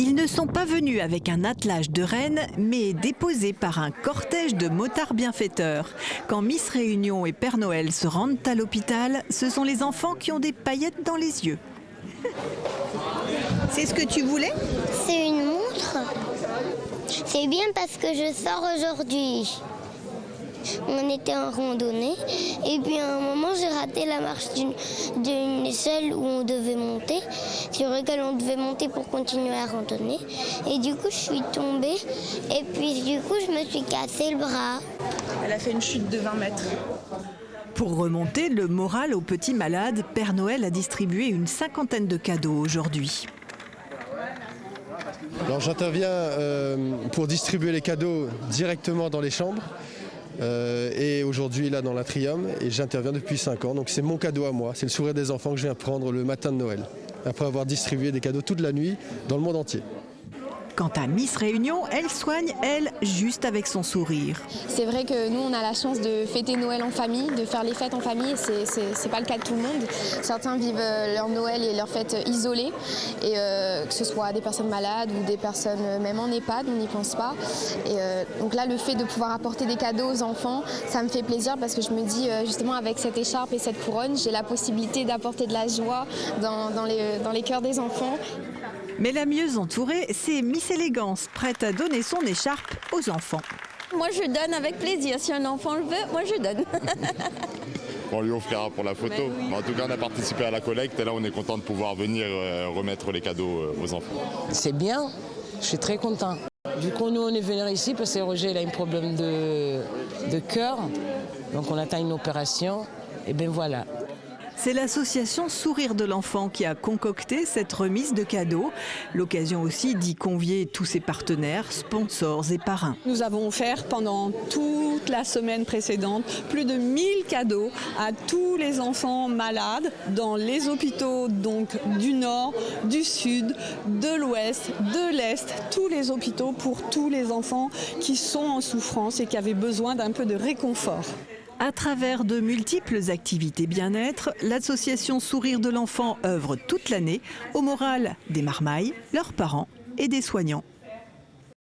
Ils ne sont pas venus avec un attelage de rennes, mais déposés par un cortège de motards bienfaiteurs. Quand Miss Réunion et Père Noël se rendent à l'hôpital, ce sont les enfants qui ont des paillettes dans les yeux. C'est ce que tu voulais? C'est une montre. C'est bien parce que je sors aujourd'hui. On était en randonnée et puis à un moment j'ai raté la marche d'une échelle où on devait monter, sur laquelle on devait monter pour continuer à randonner. Et du coup je suis tombée et puis du coup je me suis cassé le bras. Elle a fait une chute de 20 mètres. Pour remonter le moral aux petits malades, Père Noël a distribué une 50aine de cadeaux aujourd'hui. Alors j'interviens pour distribuer les cadeaux directement dans les chambres. Et aujourd'hui là dans l'Atrium, et j'interviens depuis 5 ans, donc c'est mon cadeau à moi, c'est le sourire des enfants que je viens prendre le matin de Noël, après avoir distribué des cadeaux toute la nuit dans le monde entier. Quant à Miss Réunion, elle soigne, elle, juste avec son sourire. C'est vrai que nous, on a la chance de fêter Noël en famille, de faire les fêtes en famille. C'est pas le cas de tout le monde. Certains vivent leur Noël et leurs fêtes isolées, et que ce soit des personnes malades ou des personnes même en EHPAD, on n'y pense pas. Et donc là, le fait de pouvoir apporter des cadeaux aux enfants, ça me fait plaisir parce que je me dis justement avec cette écharpe et cette couronne, j'ai la possibilité d'apporter de la joie dans les cœurs des enfants. Mais la mieux entourée, c'est Miss Élégance, prête à donner son écharpe aux enfants. Moi, je donne avec plaisir. Si un enfant le veut, moi, je donne. On lui offrira pour la photo. Oui. En tout cas, on a participé à la collecte et là, on est content de pouvoir venir remettre les cadeaux aux enfants. C'est bien, je suis très content. Du coup, nous, on est venus ici parce que Roger il a un problème de cœur. Donc, on attend une opération et bien voilà. C'est l'association Sourire de l'Enfant qui a concocté cette remise de cadeaux. L'occasion aussi d'y convier tous ses partenaires, sponsors et parrains. Nous avons offert pendant toute la semaine précédente plus de 1000 cadeaux à tous les enfants malades dans les hôpitaux donc du Nord, du Sud, de l'Ouest, de l'Est, tous les hôpitaux pour tous les enfants qui sont en souffrance et qui avaient besoin d'un peu de réconfort. À travers de multiples activités bien-être, l'association Sourire de l'Enfant œuvre toute l'année au moral des marmailles, leurs parents et des soignants.